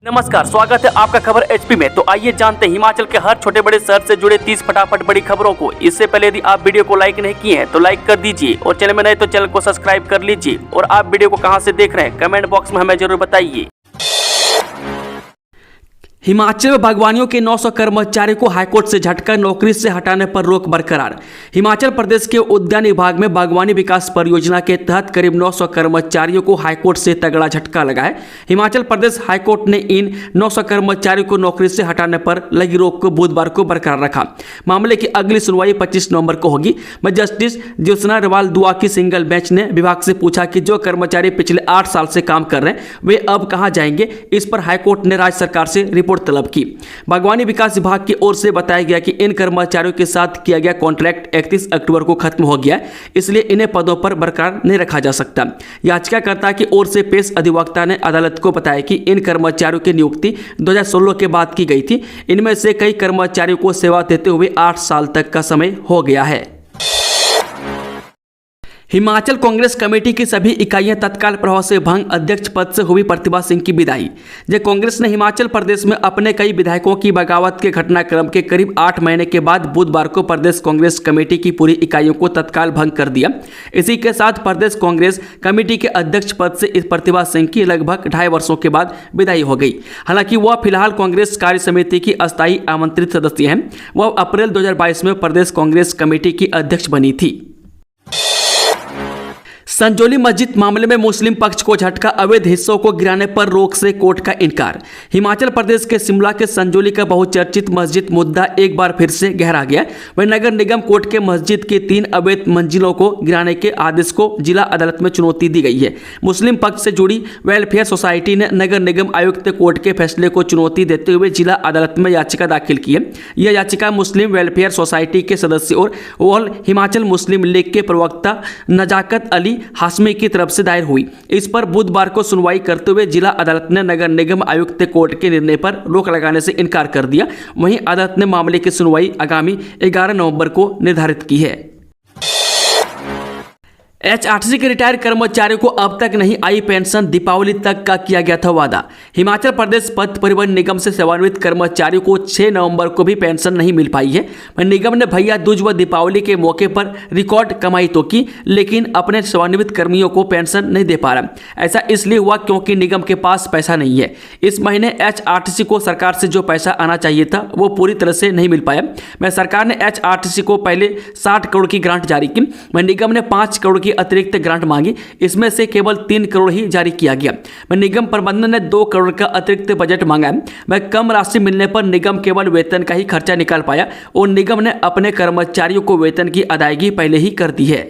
नमस्कार, स्वागत है आपका खबर एचपी में। तो आइए जानते हैं हिमाचल के हर छोटे बड़े शहर से जुड़े 30 फटाफट बड़ी खबरों को। इससे पहले यदि आप वीडियो को लाइक नहीं किए हैं तो लाइक कर दीजिए और चैनल में नए तो चैनल को सब्सक्राइब कर लीजिए। और आप वीडियो को कहां से देख रहे हैं कमेंट बॉक्स में हमें जरूर बताइए। हिमाचल में बागवानियों के 900 कर्मचारियों को हाईकोर्ट से झटका, नौकरी से हटाने पर रोक बरकरार। हिमाचल प्रदेश के उद्यान विभाग में बागवानी विकास परियोजना के तहत करीब 900 कर्मचारियों को हाईकोर्ट से तगड़ा झटका लगा है। हिमाचल प्रदेश हाईकोर्ट ने इन 900 कर्मचारियों को नौकरी से हटाने पर लगी रोक को बुधवार को बरकरार रखा। मामले की अगली सुनवाई 25 नवंबर को होगी। जस्टिस ज्योत्सना रवाल दुआ की सिंगल बेंच ने विभाग से पूछा कि जो कर्मचारी पिछले 8 साल से काम कर रहे हैं वे अब कहां जाएंगे। इस पर हाईकोर्ट ने राज्य सरकार से रिपोर्ट तलब की। बागवानी विकास विभाग की ओर से बताया गया कि इन कर्मचारियों के साथ किया गया कॉन्ट्रैक्ट 31 अक्टूबर को खत्म हो गया, इसलिए इन्हें पदों पर बरकरार नहीं रखा जा सकता। याचिकाकर्ता की ओर से पेश अधिवक्ता ने अदालत को बताया कि इन कर्मचारियों की नियुक्ति 2016 के बाद की गई थी। इनमें से कई कर्मचारियों को सेवा देते हुए 8 साल तक का समय हो गया है। हिमाचल कांग्रेस कमेटी की सभी इकाइयां तत्काल प्रभाव से भंग, अध्यक्ष पद से हुई प्रतिभा सिंह की विदाई। जब कांग्रेस ने हिमाचल प्रदेश में अपने कई विधायकों की बगावत के घटनाक्रम के करीब 8 महीने के बाद बुधवार को प्रदेश कांग्रेस कमेटी की पूरी इकाइयों को तत्काल भंग कर दिया। इसी के साथ प्रदेश कांग्रेस कमेटी के अध्यक्ष पद से इस प्रतिभा सिंह की लगभग 2.5 वर्षों के बाद विदाई हो गई। हालांकि वह फिलहाल कांग्रेस कार्य समिति की अस्थायी आमंत्रित सदस्य हैं। वह अप्रैल 2022 में प्रदेश कांग्रेस कमेटी की अध्यक्ष बनी थी। संजौली मस्जिद मामले में मुस्लिम पक्ष को झटका, अवैध हिस्सों को गिराने पर रोक से कोर्ट का इनकार। हिमाचल प्रदेश के शिमला के संजौली का बहुचर्चित मस्जिद मुद्दा एक बार फिर से गहरा गया। वह नगर निगम कोर्ट के मस्जिद के 3 अवैध मंजिलों को गिराने के आदेश को जिला अदालत में चुनौती दी गई है। मुस्लिम पक्ष से जुड़ी वेलफेयर सोसाइटी ने नगर निगम आयुक्त कोर्ट के फैसले को चुनौती देते हुए जिला अदालत में याचिका दाखिल की है। यह याचिका मुस्लिम वेलफेयर सोसाइटी के सदस्य और ऑल हिमाचल मुस्लिम लीग के प्रवक्ता नजाकत अली हाशमी की तरफ से दायर हुई। इस पर बुधवार को सुनवाई करते हुए जिला अदालत ने नगर निगम आयुक्त कोर्ट के निर्णय पर रोक लगाने से इनकार कर दिया। वहीं अदालत ने मामले की सुनवाई आगामी 11 नवंबर को निर्धारित की है। एचआरटीसी के रिटायर्ड कर्मचारियों को अब तक नहीं आई पेंशन, दीपावली तक का किया गया था वादा। हिमाचल प्रदेश पथ परिवहन निगम से सेवानिवृत्त कर्मचारियों को 6 नवंबर को भी पेंशन नहीं मिल पाई है। निगम ने भैया दूज व दीपावली के मौके पर रिकॉर्ड कमाई तो की, लेकिन अपने सेवानिवृत्त कर्मियों को पेंशन नहीं दे पा रहा। ऐसा इसलिए हुआ क्योंकि निगम के पास पैसा नहीं है। इस महीने एचआरटीसी को सरकार से जो पैसा आना चाहिए था वो पूरी तरह से नहीं मिल पाया। सरकार ने एचआरटीसी को पहले 60 करोड़ की ग्रांट जारी की। निगम ने 5 करोड़ की अतिरिक्त ग्रांट मांगी। इसमें से केवल 3 करोड़ ही जारी किया गया। निगम प्रबंधन ने 2 करोड़ का अतिरिक्त बजट मांगा है। कम राशि मिलने पर निगम केवल वेतन का ही खर्चा निकाल पाया और निगम ने अपने कर्मचारियों को वेतन की अदायगी पहले ही कर दी है।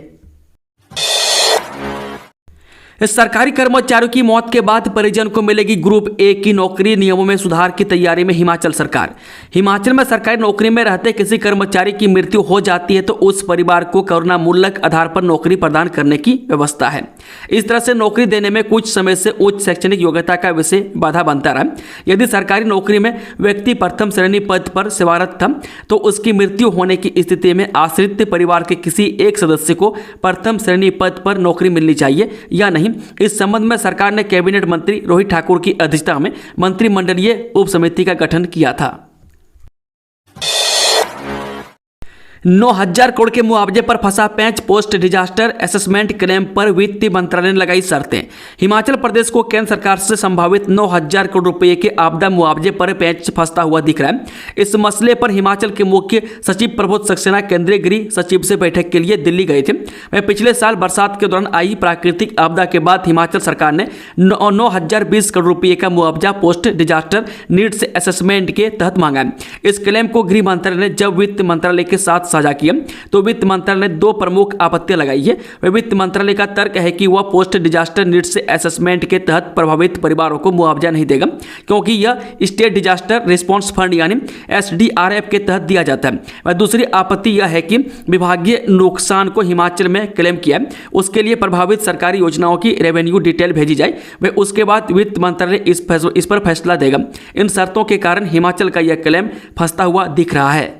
सरकारी कर्मचारियों की मौत के बाद परिजन को मिलेगी ग्रुप ए की नौकरी, नियमों में सुधार की तैयारी में हिमाचल सरकार। हिमाचल में सरकारी नौकरी में रहते किसी कर्मचारी की मृत्यु हो जाती है तो उस परिवार को करुणामूलक आधार पर नौकरी प्रदान करने की व्यवस्था है। इस तरह से नौकरी देने में कुछ समय से उच्च शैक्षणिक योग्यता का विषय बाधा बनता रहा। यदि सरकारी नौकरी में व्यक्ति प्रथम श्रेणी पद पर सेवारत था तो उसकी मृत्यु होने की स्थिति में आश्रित परिवार के किसी एक सदस्य को प्रथम श्रेणी पद पर नौकरी मिलनी चाहिए या नहीं। इस संबंध में सरकार ने कैबिनेट मंत्री रोहित ठाकुर की अध्यक्षता में मंत्रिमंडलीय उप समिति का गठन किया था। 9,000 करोड़ के मुआवजे पर फंसा पेंच, पोस्ट डिजास्टर असेसमेंट क्लेम पर वित्त मंत्रालय ने लगाई शर्तें। हिमाचल प्रदेश को केंद्र सरकार से संभावित 9,000 करोड़ रुपए के आपदा मुआवजे पर पेंच फंसता हुआ दिख रहा है। इस मसले पर हिमाचल के मुख्य सचिव प्रबोध सक्सेना केंद्रीय गृह सचिव से बैठक के लिए दिल्ली गए थे। वह पिछले साल बरसात के दौरान आई प्राकृतिक आपदा के बाद हिमाचल सरकार ने 9,020 करोड़ रुपये का मुआवजा पोस्ट डिजास्टर नीड्स असेसमेंट के तहत मांगा। इस क्लेम को गृह मंत्रालय ने जब वित्त मंत्रालय के साथ साझा किया तो वित्त मंत्रालय ने 2 प्रमुख आपत्तियां लगाई है। वित्त मंत्रालय का तर्क है कि वह पोस्ट डिजास्टर नीड्स असेसमेंट के तहत प्रभावित परिवारों को मुआवजा नहीं देगा क्योंकि यह स्टेट डिजास्टर रिस्पांस फंड यानी SDRF के तहत दिया जाता है। वह दूसरी आपत्ति यह है कि विभागीय नुकसान को हिमाचल में क्लेम किया है उसके लिए प्रभावित सरकारी योजनाओं की रेवेन्यू डिटेल भेजी जाए। वह उसके बाद वित्त मंत्रालय इस पर फैसला देगा। इन शर्तों के कारण हिमाचल का यह क्लेम फंसता हुआ दिख रहा है।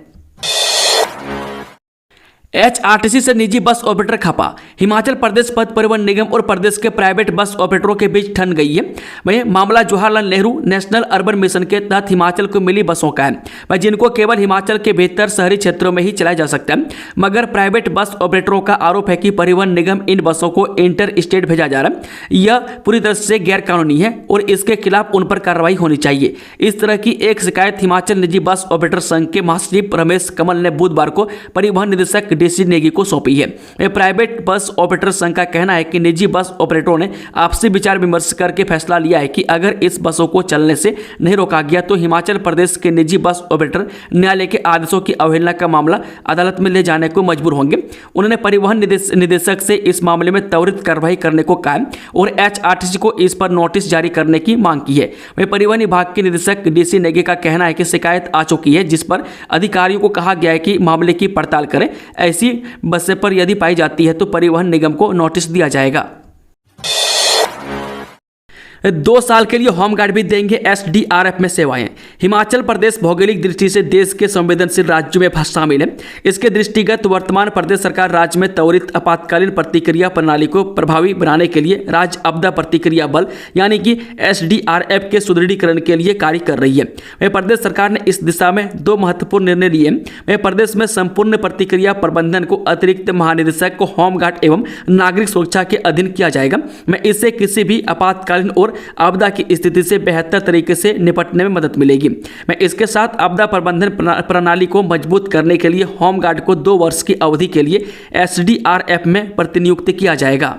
HRTC से निजी बस ऑपरेटर खपा। हिमाचल प्रदेश पथ परिवहन निगम और प्रदेश के प्राइवेट बस ऑपरेटरों के बीच ठन गई है। वहीं मामला Jawaharlal Nehru national urban mission के तहत हिमाचल को मिली बसों का है, वह जिनको केवल हिमाचल के भीतर शहरी क्षेत्रों में ही चलाया जा सकता है। मगर प्राइवेट बस ऑपरेटरों का आरोप है कि परिवहन निगम इन बसों को इंटर स्टेट भेजा जा रहा है। यह पूरी तरह से गैर कानूनी है और इसके खिलाफ उन पर कार्रवाई होनी चाहिए। इस तरह की एक शिकायत हिमाचल निजी बस ऑपरेटर संघ के महासचिव रमेश कमल ने बुधवार को परिवहन निदेशक डीसी नेगी को सौंपी है। प्राइवेट बस ऑपरेटर संघ का कहना है कि निजी बस ऑपरेटरों ने आपसी विचार विमर्श करके फैसला लिया है कि अगर इस बसों को चलने से नहीं रोका गया तो हिमाचल प्रदेश के निजी बस ऑपरेटर न्यायालय के आदेशों की अवहेलना का मामला अदालत में ले जाने को मजबूर होंगे। उन्होंने परिवहन निदेशक से इस मामले में त्वरित कार्रवाई करने को कहा और HRTC को इस पर नोटिस जारी करने की मांग की है। वहीं परिवहन विभाग के निदेशक डीसी नेगी का कहना है कि शिकायत आ चुकी है, जिस पर अधिकारियों को कहा गया है कि मामले की पड़ताल करें। ऐसी बसें पर यदि पाई जाती है तो परिवहन निगम को नोटिस दिया जाएगा। 2 साल के लिए होमगार्ड भी देंगे SDRF में सेवाएं। हिमाचल प्रदेश भौगोलिक दृष्टि से देश के संवेदनशील राज्यों में शामिल है। इसके दृष्टिगत वर्तमान प्रदेश सरकार राज्य में त्वरित आपातकालीन प्रतिक्रिया प्रणाली को प्रभावी बनाने के लिए राज्य आपदा प्रतिक्रिया बल यानी कि SDRF के सुदृढ़ीकरण के लिए कार्य कर रही है। वह प्रदेश सरकार ने इस दिशा में 2 महत्वपूर्ण निर्णय लिए। वह प्रदेश में संपूर्ण प्रतिक्रिया प्रबंधन को अतिरिक्त महानिदेशक को होमगार्ड एवं नागरिक सुरक्षा के अधीन किया जाएगा। मैं इससे किसी भी आपातकालीन और आपदा की स्थिति से बेहतर तरीके से निपटने में मदद मिलेगी। मैं इसके साथ आपदा प्रबंधन प्रणाली को मजबूत करने के लिए होमगार्ड को 2 वर्ष की अवधि के लिए SDRF में प्रतिनियुक्त किया जाएगा।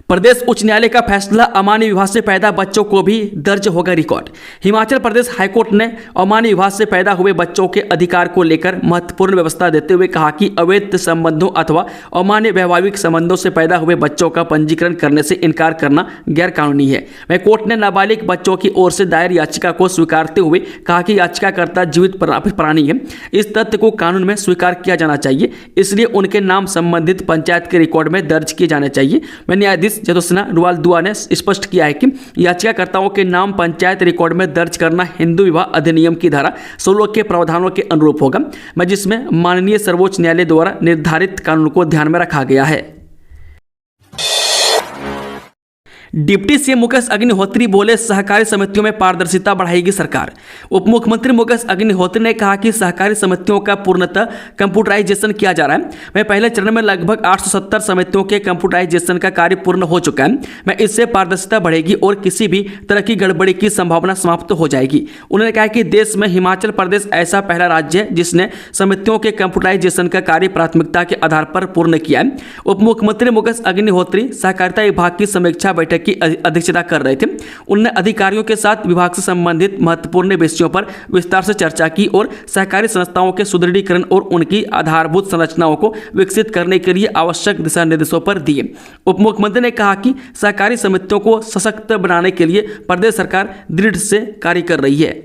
प्रदेश उच्च न्यायालय का फैसला, अमान्य विवाह से पैदा बच्चों को भी दर्ज होगा रिकॉर्ड। हिमाचल प्रदेश हाईकोर्ट ने अमान्य विवाह से पैदा हुए बच्चों के अधिकार को लेकर महत्वपूर्ण व्यवस्था देते हुए कहा कि अवैध संबंधों अथवा अमान्य वैवाहिक संबंधों से पैदा हुए बच्चों का पंजीकरण करने से इनकार करना गैर कानूनी है। वह कोर्ट ने नाबालिग बच्चों की ओर से दायर याचिका को स्वीकारते हुए कहा कि याचिकाकर्ता जीवित प्राणी है, इस तथ्य को कानून में स्वीकार किया जाना चाहिए, इसलिए उनके नाम संबंधित पंचायत के रिकॉर्ड में दर्ज किए जाने चाहिए। मैं न्यायाधीश ज्योत्सना रुवाल दुआ ने स्पष्ट किया है कि याचिकाकर्ताओं के नाम पंचायत रिकॉर्ड में दर्ज करना हिंदू विवाह अधिनियम की धारा 16 के प्रावधानों के अनुरूप होगा, जिसमें माननीय सर्वोच्च न्यायालय द्वारा निर्धारित कानून को ध्यान में रखा गया है। डिप्टी सीएम मुकेश अग्निहोत्री बोले, सहकारी समितियों में पारदर्शिता बढ़ाएगी सरकार। उप मुख्यमंत्री मुकेश अग्निहोत्री ने कहा कि सहकारी समितियों का पूर्णतः कंप्यूटराइजेशन किया जा रहा है। मैं पहले चरण में लगभग 870 समितियों के कंप्यूटराइजेशन का कार्य पूर्ण हो चुका है। मैं इससे पारदर्शिता बढ़ेगी और किसी भी तरह की गड़बड़ी की संभावना समाप्त हो जाएगी। उन्होंने कहा कि देश में हिमाचल प्रदेश ऐसा पहला राज्य है जिसने समितियों के कंप्यूटराइजेशन का कार्य प्राथमिकता के आधार पर पूर्ण किया है। उप मुख्यमंत्री मुकेश अग्निहोत्री सहकारिता विभाग की समीक्षा बैठक की अध्यक्षता कर रहे थे। उन्होंने अधिकारियों के साथ विभाग से संबंधित महत्वपूर्ण विषयों पर विस्तार से चर्चा की और सहकारी संस्थाओं के सुदृढ़ीकरण और उनकी आधारभूत संरचनाओं को विकसित करने के लिए आवश्यक दिशा निर्देशों पर दिए। उप मुख्यमंत्री ने कहा कि सहकारी समितियों को सशक्त बनाने के लिए प्रदेश सरकार दृढ़ से कार्य कर रही है।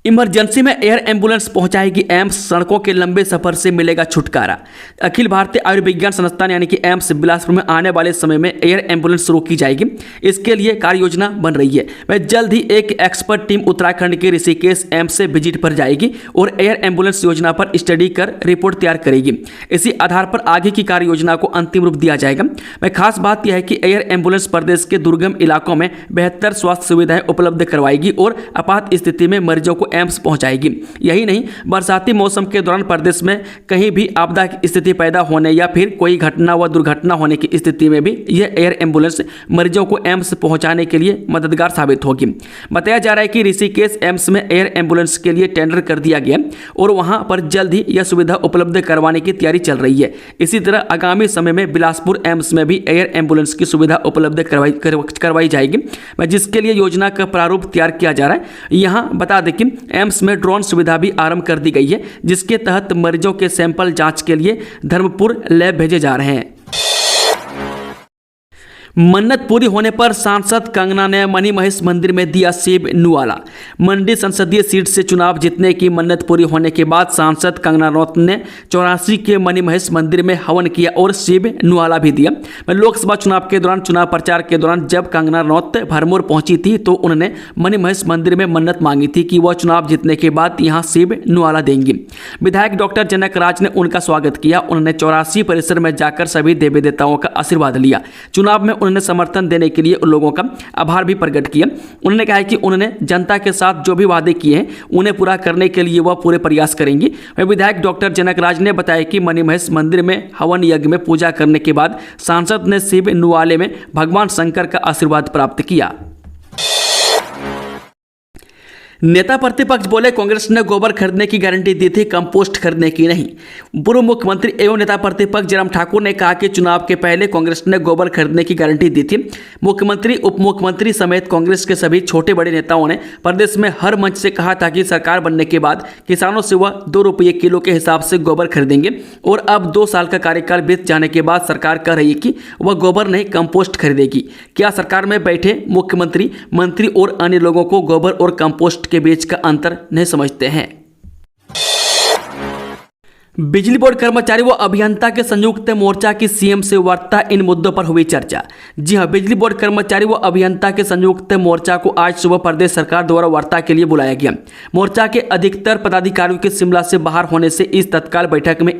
इमरजेंसी में एयर एम्बुलेंस पहुंचाएगी एम्स, सड़कों के लंबे सफर से मिलेगा छुटकारा। अखिल भारतीय आयुर्विज्ञान संस्थान यानी कि एम्स बिलासपुर में आने वाले समय में एयर एम्बुलेंस शुरू की जाएगी। इसके लिए कार्य योजना बन रही है। वह जल्द ही एक एक्सपर्ट टीम उत्तराखंड के ऋषिकेश एम्स से विजिट पर जाएगी और एयर एम्बुलेंस योजना पर स्टडी कर रिपोर्ट तैयार करेगी। इसी आधार पर आगे की कार्य योजना को अंतिम रूप दिया जाएगा। वह खास बात यह है कि एयर एम्बुलेंस प्रदेश के दुर्गम इलाकों में बेहतर स्वास्थ्य सुविधाएं उपलब्ध करवाएगी और आपात स्थिति में मरीजों को एम्स पहुंचाएगी। यही नहीं, बरसाती मौसम के दौरान प्रदेश में कहीं भी आपदा की स्थिति पैदा होने या फिर कोई घटना व दुर्घटना होने की स्थिति में भी यह एयर एम्बुलेंस मरीजों को एम्स पहुंचाने के लिए मददगार साबित होगी। बताया जा रहा है कि ऋषिकेश एम्स में एयर एम्बुलेंस के लिए टेंडर कर दिया गया और वहां पर जल्द ही यह सुविधा उपलब्ध करवाने की तैयारी चल रही है। इसी तरह आगामी समय में बिलासपुर एम्स में भी एयर एम्बुलेंस की सुविधा उपलब्ध करवाई जाएगी, जिसके लिए योजना का प्रारूप तैयार किया जा रहा है। यहाँ बता दें कि एम्स में ड्रोन सुविधा भी आरंभ कर दी गई है, जिसके तहत मरीजों के सैंपल जांच के लिए धर्मपुर लैब भेजे जा रहे हैं। मन्नत पूरी होने पर सांसद कंगना ने मणि महेश मंदिर में दिया सेब नुआला। मंडी संसदीय सीट से चुनाव जीतने की मन्नत पूरी होने के बाद सांसद कंगना रनौत ने 84 के मणि महेश मंदिर में हवन किया और सेब नुआला भी दिया। लोकसभा चुनाव के दौरान चुनाव प्रचार के दौरान जब कंगना रनौत भरमौर पहुंची थी तो उन्होंने मणि महेश मंदिर में मन्नत मांगी थी कि वह चुनाव जीतने के बाद यहां सेब नुआला देंगी। विधायक डॉक्टर जनक राज ने उनका स्वागत किया। उन्होंने 84 परिसर में जाकर सभी देवी देवताओं का आशीर्वाद लिया। चुनाव में उन्होंने समर्थन देने के लिए उन लोगों का आभार भी प्रकट किया। उन्होंने कहा कि उन्होंने जनता के साथ जो भी वादे किए हैं उन्हें पूरा करने के लिए वह पूरे प्रयास करेंगी। विधायक डॉक्टर जनक राज ने बताया कि मणि महेश मंदिर में हवन यज्ञ में पूजा करने के बाद सांसद ने सेब नुआले में भगवान शंकर का आशीर्वाद प्राप्त किया। नेता प्रतिपक्ष बोले कांग्रेस ने गोबर खरीदने की गारंटी दी थी, कंपोस्ट खरीदने की नहीं। पूर्व मुख्यमंत्री एवं नेता प्रतिपक्ष जयराम ठाकुर ने कहा कि चुनाव के पहले कांग्रेस ने गोबर खरीदने की गारंटी दी थी। मुख्यमंत्री उप मुख्यमंत्री समेत कांग्रेस के सभी छोटे बड़े नेताओं ने प्रदेश में हर मंच से कहा था कि सरकार बनने के बाद किसानों से वह 2 रुपये किलो के हिसाब से गोबर खरीदेंगे और अब 2 साल का कार्यकाल बीत जाने के बाद सरकार कह रही है कि वह गोबर नहीं कंपोस्ट खरीदेगी। क्या सरकार में बैठे मुख्यमंत्री, मंत्री और अन्य लोगों को गोबर और कंपोस्ट के बीच का अंतर नहीं समझते हैं? बिजली बोर्ड कर्मचारी व अभियंता के संयुक्त मोर्चा की सीएम से वार्ता, इन मुद्दों पर हुई चर्चा। जी हां, बिजली बोर्ड कर्मचारी व अभियंता के संयुक्त मोर्चा को आज सुबह प्रदेश सरकार द्वारा वार्ता के लिए बुलाया गया। मोर्चा के अधिकतर पदाधिकारियों के शिमला से बाहर होने से इस तत्काल बैठक में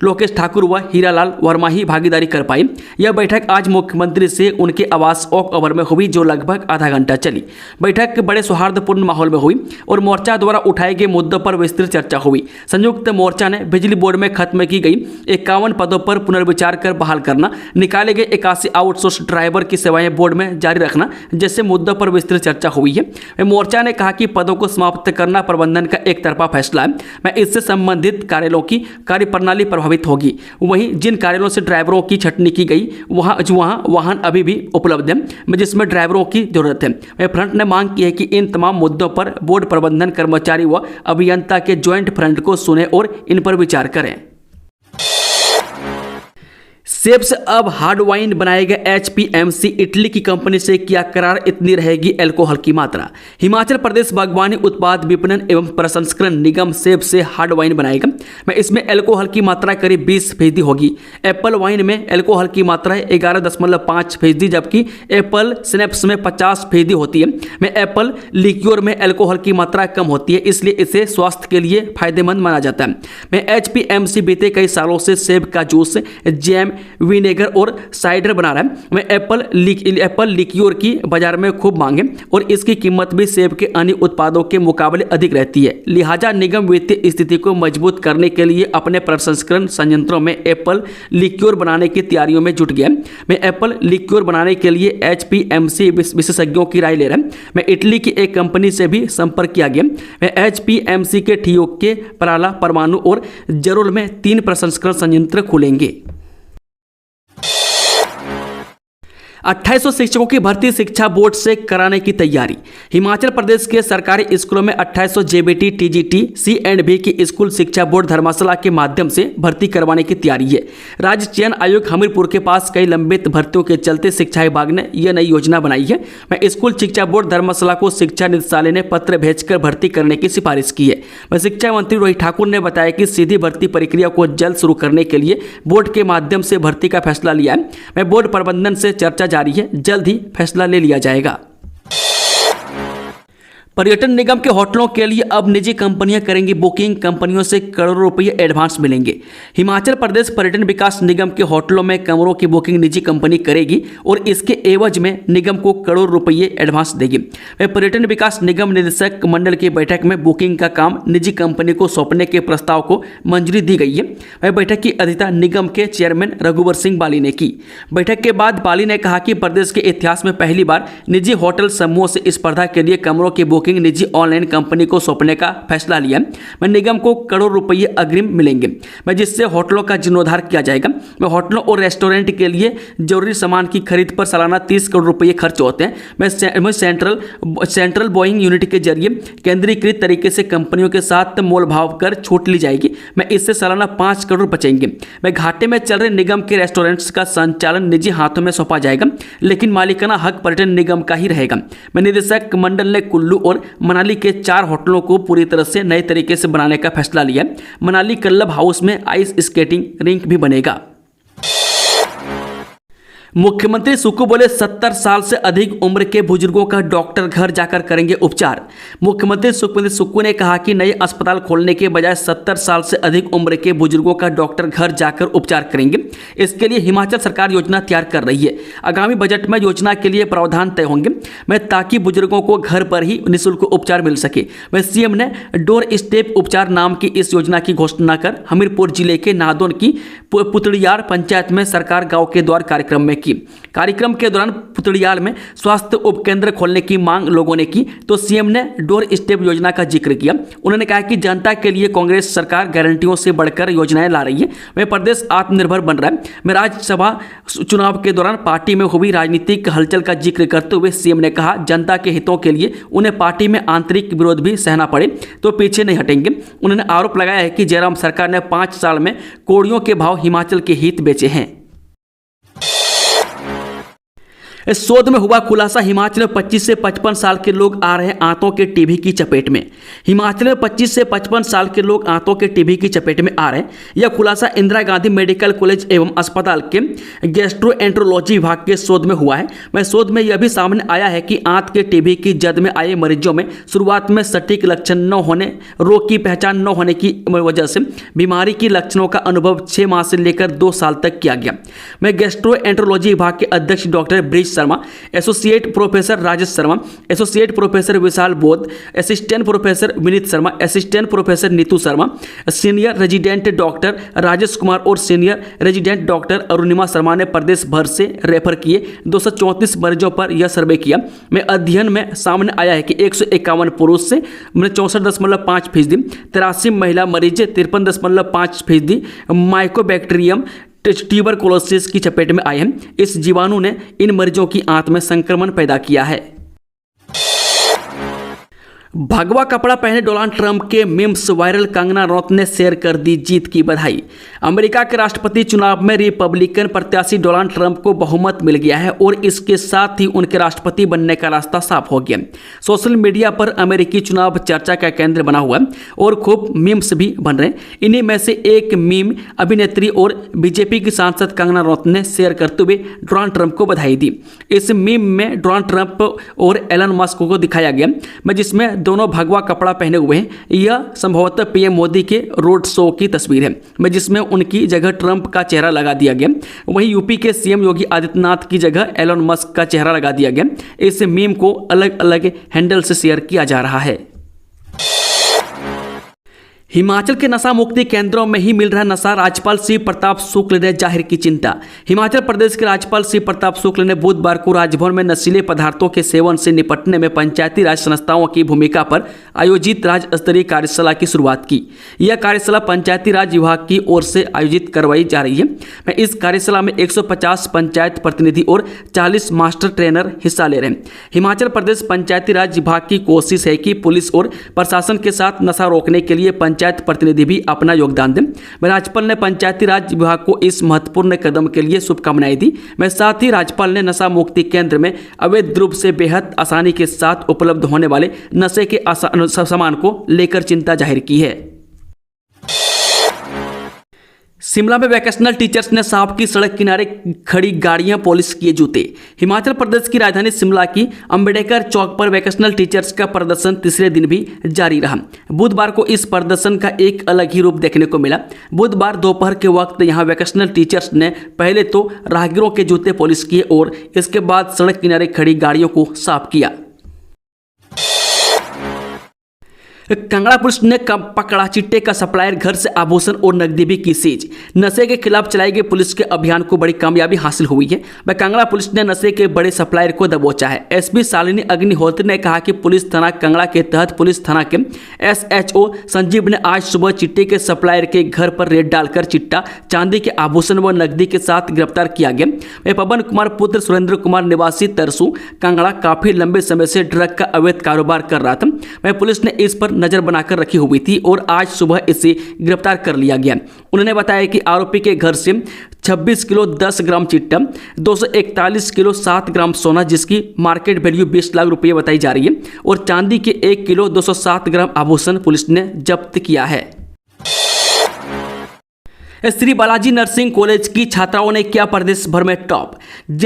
लोकेश ठाकुर व हीरालाल वर्मा ही भागीदारी कर पाए। यह बैठक आज मुख्यमंत्री से उनके आवास ओक ओवर में हुई, जो लगभग आधा घंटा चली। बैठक बड़े सौहार्दपूर्ण माहौल में हुई और मोर्चा द्वारा उठाए गए मुद्दों पर विस्तृत चर्चा हुई। संयुक्त मोर्चा ने बिजली बोर्ड में खत्म की गई 51 पदों पर पुनर्विचार कर बहाल करना, निकाले गए 81 आउटसोर्स ड्राइवर की सेवाएं बोर्ड में जारी रखना जैसे मुद्दों पर विस्तृत चर्चा हुई है। मोर्चा ने कहा कि पदों को समाप्त करना प्रबंधन का एक तरफा फैसला है। मैं इससे संबंधित कार्यालयों की कार्यप्रणाली प्रभावित होगी। वहीं जिन कार्यालयों से ड्राइवरों की छटनी की गई वहां वाहन अभी भी उपलब्ध है जिसमें ड्राइवरों की जरूरत है। फ्रंट ने मांग की है कि इन तमाम मुद्दों पर बोर्ड प्रबंधन, कर्मचारी व अभियंता के ज्वाइंट फ्रंट को सुने और इन पर विचार करें। सेब से अब हार्ड वाइन बनाएगा HPMC, इटली की कंपनी से किया करार, इतनी रहेगी अल्कोहल की मात्रा। हिमाचल प्रदेश बागवानी उत्पाद विपणन एवं प्रसंस्करण निगम सेब से हार्ड वाइन बनाएगा। इसमें अल्कोहल की मात्रा करीब 20% होगी। एप्पल वाइन में अल्कोहल की मात्रा 11.5%, जबकि एप्पल स्नैप्स में 50% होती है। एप्पल लिक्योर में अल्कोहल की मात्रा कम होती है, इसलिए इसे स्वास्थ्य के लिए फायदेमंद माना जाता है। HPMC बीते कई सालों से सेब का जूस, जैम, विनेगर और साइडर बना रहा है। एप्पल लिक्योर की बाजार में खूब मांग है और इसकी कीमत भी सेब के अन्य उत्पादों के मुकाबले अधिक रहती है। लिहाजा निगम वित्तीय स्थिति को मजबूत करने के लिए अपने प्रसंस्करण संयंत्रों में एप्पल लिक्योर बनाने की तैयारियों में जुट गया। एप्पल लिक्योर बनाने के लिए HPMC विशेषज्ञों की राय ले रहा है। इटली की एक कंपनी से भी संपर्क किया गया। HPMC के ठियोग के पराला, परमाणु और जरोल में 3 प्रसंस्करण संयंत्र खुलेंगे। 2800 शिक्षकों की भर्ती शिक्षा बोर्ड से कराने की तैयारी। हिमाचल प्रदेश के सरकारी स्कूलों में 2800 JBT, TGT, C&B की स्कूल शिक्षा बोर्ड धर्मशाला के माध्यम से भर्ती करवाने की तैयारी है। राज्य चयन आयोग हमीरपुर के पास कई लंबित भर्तियों के चलते शिक्षा विभाग ने यह नई योजना बनाई है। स्कूल शिक्षा बोर्ड धर्मशाला को शिक्षा निदेशालय ने पत्र भेजकर भर्ती करने की सिफारिश की है। शिक्षा मंत्री रोहित ठाकुर ने बताया कि सीधी भर्ती प्रक्रिया को जल्द शुरू करने के लिए बोर्ड के माध्यम से भर्ती का फैसला लिया है। बोर्ड प्रबंधन से चर्चा जारी है, जल्द ही फैसला ले लिया जाएगा। पर्यटन निगम के होटलों के लिए अब निजी कंपनियां करेंगी बुकिंग, कंपनियों से करोड़ों रुपये एडवांस मिलेंगे। हिमाचल प्रदेश पर्यटन विकास निगम के होटलों में कमरों की बुकिंग निजी कंपनी करेगी और इसके एवज में निगम को करोड़ रुपये एडवांस देगी। पर्यटन विकास निगम निदेशक मंडल की बैठक में बुकिंग का काम निजी कंपनी को सौंपने के प्रस्ताव को मंजूरी दी गई है। बैठक की अध्यक्षता निगम के चेयरमैन रघुवर सिंह बाली ने की। बैठक के बाद बाली ने कहा कि प्रदेश के इतिहास में पहली बार निजी होटल समूहों से स्पर्धा के लिए कमरों की बुकिंग बुकिंग निजी ऑनलाइन कंपनी को सौंपने का फैसला लिया है। निगम को करोड़ रुपये अग्रिम मिलेंगे, जिससे होटलों का जीर्णोद्धार किया जाएगा। होटलों और रेस्टोरेंट के लिए जरूरी सामान की खरीद पर सालाना 30 करोड़ रुपये खर्च होते हैं। सेंट्रल बोइंग यूनिट के जरिए केंद्रीकृत तरीके से कंपनियों के साथ मोल भाव कर छूट ली जाएगी। इससे सालाना 5 करोड़ बचेंगे। घाटे में चल रहे निगम के रेस्टोरेंट्स का संचालन निजी हाथों में सौंपा जाएगा, लेकिन मालिकाना हक पर्यटन निगम का ही रहेगा। निदेशक मंडल ने कुल्लू और मनाली के 4 होटलों को पूरी तरह से नए तरीके से बनाने का फैसला लिया। मनाली क्लब हाउस में आइस स्केटिंग रिंक भी बनेगा। मुख्यमंत्री सुक्खू बोले 70 साल से अधिक उम्र के बुजुर्गों का डॉक्टर घर जाकर करेंगे उपचार। मुख्यमंत्री सुखविंदर सुक्खू ने कहा कि नए अस्पताल खोलने के बजाय 70 साल से अधिक उम्र के बुजुर्गों का डॉक्टर घर जाकर उपचार करेंगे। इसके लिए हिमाचल सरकार योजना तैयार कर रही है। आगामी बजट में योजना के लिए प्रावधान तय होंगे ताकि बुजुर्गों को घर पर ही निःशुल्क उपचार मिल सके। सीएम ने डोर स्टेप उपचार नाम की इस योजना की घोषणा कर हमीरपुर जिले के नादौन की पुतड़ियार पंचायत में सरकार गांव के द्वार कार्यक्रम में की। कार्यक्रम के दौरान पुतड़ियाल में स्वास्थ्य उपकेंद्र खोलने की मांग लोगों ने की तो सीएम ने डोर स्टेप योजना का जिक्र किया। उन्होंने कहा कि जनता के लिए कांग्रेस सरकार गारंटियों से बढ़कर योजनाएं ला रही है। वह प्रदेश आत्मनिर्भर बन रहा है। राज्यसभा चुनाव के दौरान पार्टी में हुई राजनीतिक हलचल का जिक्र करते हुए सीएम ने कहा जनता के हितों के लिए उन्हें पार्टी में आंतरिक विरोध भी सहना पड़े तो पीछे नहीं हटेंगे। उन्होंने आरोप लगाया है कि जयराम सरकार ने 5 साल में कोड़ियों के भाव हिमाचल के हित बेचे हैं। इस शोध में हुआ खुलासा, हिमाचल में 25 से 55 साल के लोग आ रहे हैं आंतों के टीबी की चपेट में। हिमाचल में 25 से 55 साल के लोग आंतों के टीबी की चपेट में आ रहे हैं। यह खुलासा इंदिरा गांधी मेडिकल कॉलेज एवं अस्पताल के गैस्ट्रोएंट्रोलॉजी विभाग के शोध में हुआ है। शोध में यह भी सामने आया है कि आंत के टीबी की जद में आए मरीजों में शुरुआत में सटीक लक्षण न होने, रोग की पहचान न होने की वजह से बीमारी के लक्षणों का अनुभव 6 माह से लेकर 2 साल तक किया गया। गैस्ट्रोएंट्रोलॉजी विभाग के अध्यक्ष doctor Brij Sharma, associate professor Rajesh Sharma, associate professor Vishal Bodh, assistant professor Vineet Sharma, assistant professor Neetu Sharma, senior resident doctor Rajesh Kumar और senior resident doctor Arunima Sharma ने प्रदेश भर से रेफर किए 234 मरीजों पर यह सर्वे किया। अध्ययन में सामने आया है कि 151 पुरुष से 64.5%, 83 महिला मरीज 53.5% माइकोबैक्टीरियम ट्यूबरकुलोसिस की चपेट में आए हैं। इस जीवाणु ने इन मरीजों की आंत में संक्रमण पैदा किया है। भगवा कपड़ा पहने डोनाल्ड ट्रंप के मीम्स वायरल, कंगना रनौत ने शेयर कर दी जीत की बधाई। अमेरिका के राष्ट्रपति चुनाव में रिपब्लिकन प्रत्याशी डोनाल्ड ट्रंप को बहुमत मिल गया है और इसके साथ ही उनके राष्ट्रपति बनने का रास्ता साफ हो गया। सोशल मीडिया पर अमेरिकी चुनाव चर्चा का केंद्र बना हुआ है और खूब मीम्स भी बन रहे हैं। इन्हीं में से एक मीम अभिनेत्री और बीजेपी की सांसद कंगना रनौत ने शेयर करते हुए डोनाल्ड ट्रंप को बधाई दी। इस मीम में डोनाल्ड ट्रंप और एलन मस्क को दिखाया गया जिसमें दोनों भगवा कपड़ा पहने हुए हैं। यह संभवतः पीएम मोदी के रोड शो की तस्वीर है जिसमें उनकी जगह ट्रंप का चेहरा लगा दिया गया। वहीं यूपी के सीएम योगी आदित्यनाथ की जगह एलन मस्क का चेहरा लगा दिया गया। इस मीम को अलग अलग हैंडल से शेयर किया जा रहा है। हिमाचल के नशा मुक्ति केंद्रों में ही मिल रहा नशा, राज्यपाल शिव प्रताप शुक्ल ने जाहिर की चिंता। हिमाचल प्रदेश के राज्यपाल शिव प्रताप शुक्ल ने बुधवार को राजभवन में नशीले पदार्थों के सेवन से निपटने में पंचायती राज संस्थाओं की भूमिका पर आयोजित राज्य स्तरीय कार्यशाला की शुरुआत की। यह कार्यशाला पंचायती राज विभाग की ओर से आयोजित करवाई जा रही है। इस कार्यशाला में 150 पंचायत प्रतिनिधि और 40 मास्टर ट्रेनर हिस्सा ले रहे हैं। हिमाचल प्रदेश पंचायती राज विभाग की कोशिश है कि पुलिस और प्रशासन के साथ नशा रोकने के लिए पंचायत प्रतिनिधि भी अपना योगदान दें। राज्यपाल ने पंचायती राज विभाग को इस महत्वपूर्ण कदम के लिए शुभकामनाएं दी। साथ ही राज्यपाल ने नशा मुक्ति केंद्र में अवैध रूप से बेहद आसानी के साथ उपलब्ध होने वाले नशे के सामान को लेकर चिंता जाहिर की है। शिमला में वैकेशनल टीचर्स ने सांप की सड़क किनारे खड़ी गाड़ियां पॉलिश किए जूते। हिमाचल प्रदेश की राजधानी शिमला की अंबेडकर चौक पर वैकेशनल टीचर्स का प्रदर्शन तीसरे दिन भी जारी रहा। बुधवार को इस प्रदर्शन का एक अलग ही रूप देखने को मिला। बुधवार दोपहर के वक्त यहां वैकेशनल टीचर्स ने पहले तो राहगीरों के जूते पॉलिश किए और इसके बाद सड़क किनारे खड़ी गाड़ियों को साफ किया। कांगड़ा पुलिस ने पकड़ा चिट्टे का सप्लायर, घर से आभूषण और नकदी भी की सीज। नशे के खिलाफ चलाई गई पुलिस के अभियान को बड़ी कामयाबी हासिल हुई है। वह कांगड़ा पुलिस ने नशे के बड़े सप्लायर को दबोचा है। एसपी शालिनी अग्निहोत्री ने कहा कि पुलिस थाना कांगड़ा के तहत पुलिस थाना के एसएचओ संजीव ने आज सुबह चिट्टे के सप्लायर के घर पर रेड डालकर चिट्टा, चांदी के आभूषण व नकदी के साथ गिरफ्तार किया गया। वह पवन कुमार पुत्र सुरेंद्र कुमार निवासी तरसू कांगड़ा काफी लंबे समय से ड्रग का अवैध कारोबार कर रहा था। वह पुलिस ने इस पर नजर बनाकर रखी हुई थी और आज सुबह इसे गिरफ्तार कर लिया गया। उन्होंने बताया कि आरोपी के घर से 26 किलो 10 ग्राम चिट्टा, 241 किलो 7 ग्राम सोना जिसकी मार्केट वैल्यू 20 लाख रुपये बताई जा रही है और चांदी के 1 किलो 207 ग्राम आभूषण पुलिस ने जब्त किया है। श्री बालाजी नर्सिंग कॉलेज की छात्राओं ने किया प्रदेश भर में टॉप।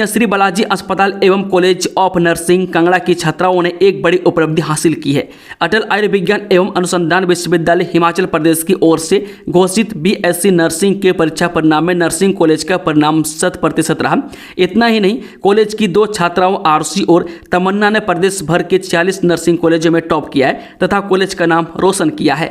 श्री बालाजी अस्पताल एवं कॉलेज ऑफ नर्सिंग कांगड़ा की छात्राओं ने एक बड़ी उपलब्धि हासिल की है। अटल आयुर्विज्ञान एवं अनुसंधान विश्वविद्यालय हिमाचल प्रदेश की ओर से घोषित बीएससी नर्सिंग के परीक्षा परिणाम में नर्सिंग कॉलेज का परिणाम 100% रहा। इतना ही नहीं, कॉलेज की 2 छात्राओं आरुषि और तमन्ना ने प्रदेश भर के 46 नर्सिंग कॉलेजों में टॉप किया है तथा कॉलेज का नाम रोशन किया है।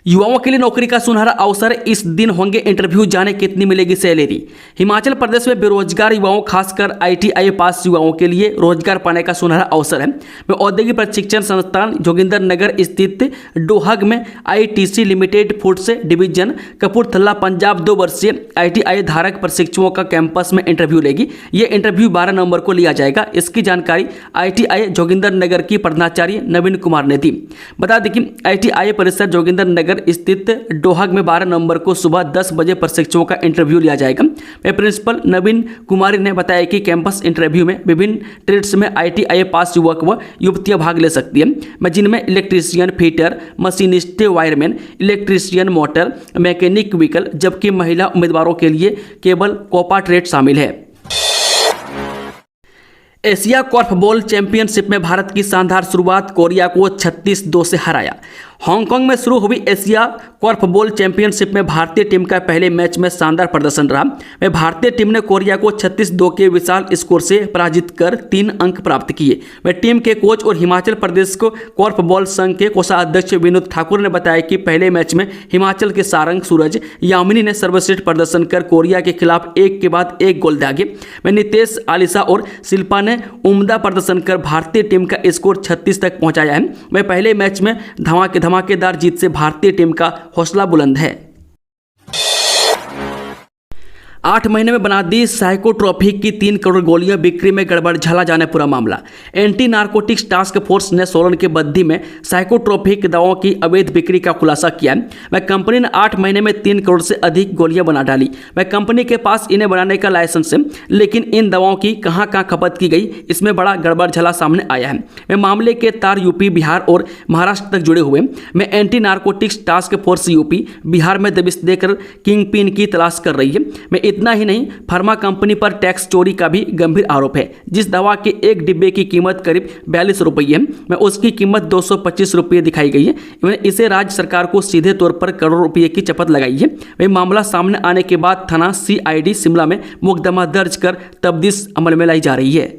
युवाओं के लिए नौकरी का सुनहरा अवसर, इस दिन होंगे इंटरव्यू, जाने कितनी मिलेगी सैलरी। हिमाचल प्रदेश में बेरोजगार युवाओं खासकर आईटीआई पास युवाओं के लिए रोजगार पाने का सुनहरा अवसर है। मैं औद्योगिक प्रशिक्षण संस्थान जोगिंदर नगर स्थित डोहग में ITC limited foods division Kapurthala Punjab 2 वर्षीय आईटीआई धारक प्रशिक्षुओं का कैंपस में इंटरव्यू लेगी। ये इंटरव्यू 12 नवंबर को लिया जाएगा। इसकी जानकारी आईटीआई जोगिंदर नगर की प्रधानाचार्य नवीन कुमार ने दी। बता दें कि आईटीआई परिसर जोगिंदर नगर स्थित डोहग में 12 नवंबर को सुबह 10 बजे प्रशिक्षुओं का इंटरव्यू लिया जाएगा। प्रिंसिपल नवीन कुमारी ने बताया कि कैंपस इंटरव्यू में विभिन्न ट्रेड्स में आईटीआई पास युवक व युवतियां भाग ले सकती हैं, जिनमें electrician, fitter, machinist, wireman, electrician, motor mechanic, vehicle, जबकि महिला उम्मीदवारों के लिए केवल कोपा ट्रेड शामिल है। एशिया कॉर्फबॉल चैंपियनशिप में भारत की शानदार शुरुआत, कोरिया को 36-2 से हराया। हांगकांग में शुरू हुई एशिया कॉर्फबॉल चैंपियनशिप में भारतीय टीम का पहले मैच में शानदार प्रदर्शन रहा। वह भारतीय टीम ने कोरिया को 36-2 के विशाल स्कोर से पराजित कर 3 अंक प्राप्त किए। वह टीम के कोच और हिमाचल प्रदेश को कॉर्फबॉल संघ के कोषाध्यक्ष विनोद ठाकुर ने बताया कि पहले मैच में हिमाचल के सारंग सूरज यामिनी ने सर्वश्रेष्ठ प्रदर्शन कर कोरिया के खिलाफ एक के बाद एक गोल दागे। वह नितेश, आलिशा और शिल्पा ने उम्दा प्रदर्शन कर भारतीय टीम का स्कोर 36 तक पहुंचाया है। वह पहले मैच में धमाकेदार जीत से भारतीय टीम का हौसला बुलंद है। 8 महीने में बना दी साइको ट्रॉफी की 3 करोड़ गोलियां, बिक्री में गड़बड़, झला जाने पूरा मामला। एंटी नारकोटिक्स टास्क फोर्स ने सोलन के बद्दी में साइकोट्रोपिक दवाओं की अवैध बिक्री का खुलासा किया है। वह कंपनी ने 8 महीने में 3 करोड़ से अधिक गोलियां बना डाली। वह कंपनी के पास इन्हें बनाने का लाइसेंस है, लेकिन इन दवाओं की कहां खपत की गई, इसमें बड़ा गड़बड़ झला सामने आया है। वह मामले के तार यूपी, बिहार और महाराष्ट्र तक जुड़े हुए। मैं anti narcotics task force UP, Bihar में दबिश देकर किंग पिन की तलाश कर रही है। मैं इतना ही नहीं, फार्मा कंपनी पर टैक्स चोरी का भी गंभीर आरोप है। जिस दवा के एक डिब्बे की कीमत करीब 42 रुपये है, में उसकी कीमत 225 रुपये दिखाई गई है। इसे राज्य सरकार को सीधे तौर पर करोड़ों रुपये की चपत लगाई है। वह मामला सामने आने के बाद थाना CID शिमला में मुकदमा दर्ज कर तफ्तीश अमल में लाई जा रही है।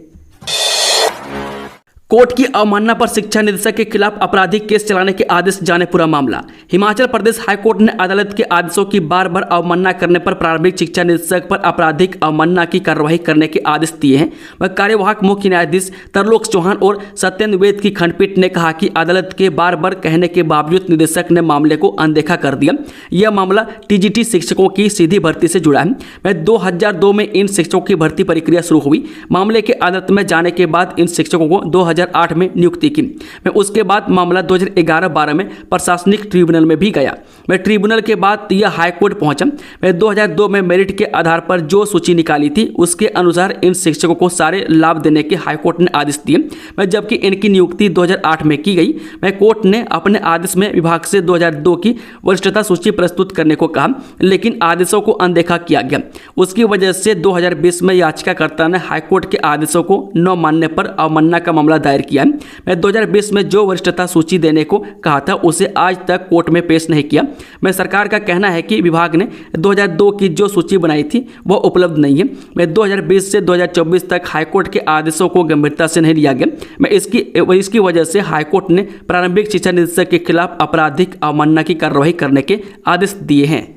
कोर्ट की अवमानना पर शिक्षा निदेशक के खिलाफ आपराधिक केस चलाने के आदेश, जाने पूरा मामला। हिमाचल प्रदेश हाईकोर्ट ने अदालत के आदेशों की बार बार अवमानना करने पर प्रारंभिक शिक्षा निदेशक पर आपराधिक अवमानना की कार्रवाई करने के आदेश दिए हैं। वह कार्यवाहक मुख्य न्यायाधीश तरलोक चौहान और सत्येंद्र वैद की खंडपीठ ने कहा कि अदालत के बार बार कहने के बावजूद निदेशक ने मामले को अनदेखा कर दिया। यह मामला TGT शिक्षकों की सीधी भर्ती से जुड़ा है। वह 2002 में इन शिक्षकों की भर्ती प्रक्रिया शुरू हुई। मामले के अदालत में जाने के बाद इन शिक्षकों को 2008 में नियुक्ति की। मैं उसके बाद मामला 2011-12 में प्रशासनिक ट्रिब्यूनल में भी गया। मैं ट्रिब्यूनल के बाद यह हाईकोर्ट पहुंचा। मैं 2002 में मेरिट के आधार पर जो सूची निकाली थी उसके अनुसार इन शिक्षकों को सारे लाभ देने के हाईकोर्ट ने आदेश दिए। मैं जबकि इनकी नियुक्ति 2008 में की गई। मैं कोर्ट ने अपने आदेश में विभाग से 2002 की वरिष्ठता सूची प्रस्तुत करने को कहा, लेकिन आदेशों को अनदेखा किया गया। उसकी वजह से 2020 में याचिकाकर्ता ने हाईकोर्ट के आदेशों को न मानने पर अवमानना का मामला दायर किया। मैं 2020 में जो वरिष्ठता सूची देने को कहा था उसे आज तक कोर्ट कोर्ट में पेश नहीं किया। मैं सरकार का कहना है कि विभाग ने 2002 की जो सूची बनाई थी वह उपलब्ध नहीं है। मैं 2020 से 2024 तक हाईकोर्ट के आदेशों को गंभीरता से नहीं लिया गया। मैं इसकी वजह से हाईकोर्ट ने प्रारंभिक शिक्षा निदेशक के खिलाफ आपराधिक अवमानना की कार्रवाई करने के आदेश दिए हैं।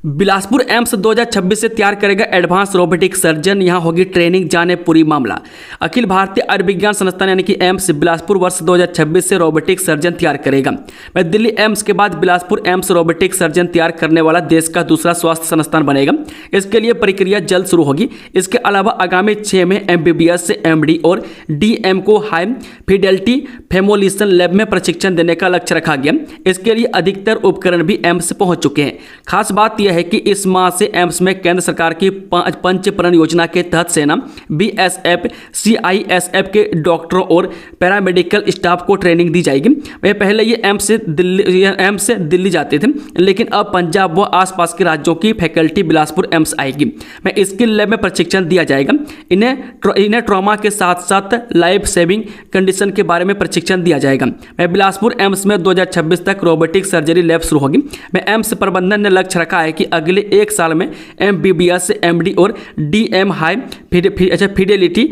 बिलासपुर एम्स 2026 से तैयार करेगा एडवांस रोबोटिक सर्जन, यहां होगी ट्रेनिंग, जाने पूरी मामला। अखिल भारतीय आयुर्विज्ञान संस्थान यानी कि एम्स बिलासपुर वर्ष 2026 से रोबोटिक सर्जन तैयार करेगा। मैं दिल्ली एम्स के बाद बिलासपुर एम्स रोबोटिक सर्जन तैयार करने वाला देश का दूसरा स्वास्थ्य संस्थान बनेगा। इसके लिए प्रक्रिया जल्द शुरू होगी। इसके अलावा आगामी 6 में MBBS से MD और DM को हाई फिडेलिटी फेमोलिसन लैब में प्रशिक्षण देने का लक्ष्य रखा गया। इसके लिए अधिकतर उपकरण भी एम्स पहुंच चुके हैं। खास बात यह है कि इस माह से एम्स में केंद्र सरकार की पंचप्रण योजना के तहत सेना, BSF, CISF के डॉक्टरों और पैरामेडिकल स्टाफ को ट्रेनिंग दी जाएगी। वे पहले ये एम्स से दिल्ली जाते थे, लेकिन अब पंजाब व आसपास के राज्यों की फैकल्टी बिलासपुर एम्स आएगी। मैं स्किल लैब में प्रशिक्षण दिया जाएगा। इन्हें ट्रॉमा के साथ साथ लाइफ सेविंग कंडीशन के बारे में प्रशिक्षण दिया जाएगा। मैं बिलासपुर एम्स में 2026 तक रोबोटिक सर्जरी लैब शुरू होगी। मैं एम्स प्रबंधन ने लक्ष्य रखा है कि अगले 1 साल में MBBS, MD और DM हाई फिडेलिटी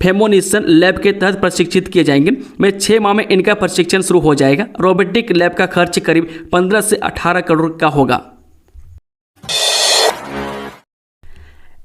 फेमोनिसन लैब के तहत प्रशिक्षित किए जाएंगे। मैं 6 माह में इनका प्रशिक्षण शुरू हो जाएगा। रोबोटिक लैब का खर्च करीब 15 से 18 करोड़ का होगा।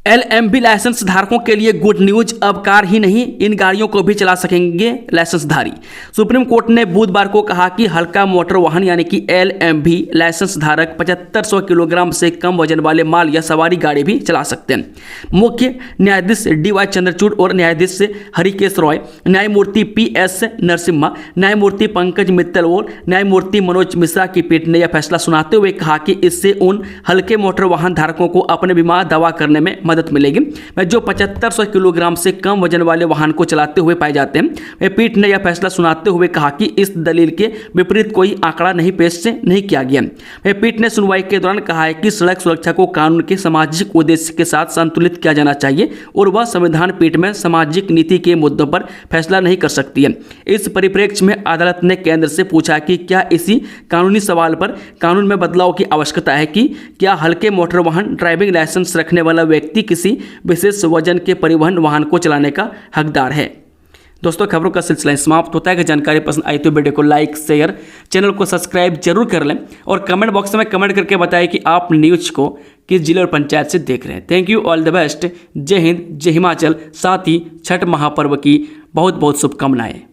LMB लाइसेंस धारकों के लिए गुड न्यूज, अब कार ही नहीं इन गाड़ियों को भी चला सकेंगे लाइसेंसधारी। सुप्रीम कोर्ट ने बुधवार को कहा कि हल्का मोटर वाहन यानी कि LMB लाइसेंस धारक 7500 किलोग्राम से कम वजन वाले माल या सवारी गाड़ी भी चला सकते हैं। मुख्य न्यायाधीश DY चंद्रचूड़ और न्यायाधीश हरिकेश रॉय, न्यायमूर्ति PS नरसिम्हा, न्यायमूर्ति पंकज मित्तल और न्यायमूर्ति मनोज मिश्रा की पीठ ने यह फैसला सुनाते हुए कहा कि इससे उन हल्के मोटर वाहन धारकों को अपने बीमा दावा करने में मदद मिलेगी जो 7500 किलोग्राम से कम वजन वाले वाहन को चलाते हुए पाए जाते हैं। पीठ ने यह फैसला सुनाते हुए कहा कि इस दलील के विपरीत कोई आंकड़ा पेश नहीं किया गया। पीठ ने सुनवाई के दौरान कहा है कि सड़क सुरक्षा को कानून के सामाजिक उद्देश्य के साथ संतुलित किया जाना चाहिए और वह संविधान पीठ में सामाजिक नीति के मुद्दों पर फैसला नहीं कर सकती है। इस परिप्रेक्ष्य में अदालत ने केंद्र से पूछा कि क्या इसी कानूनी सवाल पर कानून में बदलाव की आवश्यकता है कि क्या हल्के मोटर वाहन ड्राइविंग लाइसेंस रखने वाला व्यक्ति किसी विशेष वजन के परिवहन वाहन को चलाने का हकदार है। दोस्तों, खबरों का सिलसिला समाप्त होता है। कि जानकारी पसंद आई तो वीडियो को लाइक, शेयर, चैनल को सब्सक्राइब जरूर कर लें और कमेंट बॉक्स में कमेंट करके बताएं कि आप न्यूज को किस जिले और पंचायत से देख रहे हैं। Thank you, all the best. जय हिंद, जय हिमाचल। साथ ही छठ महापर्व की बहुत बहुत शुभकामनाएं।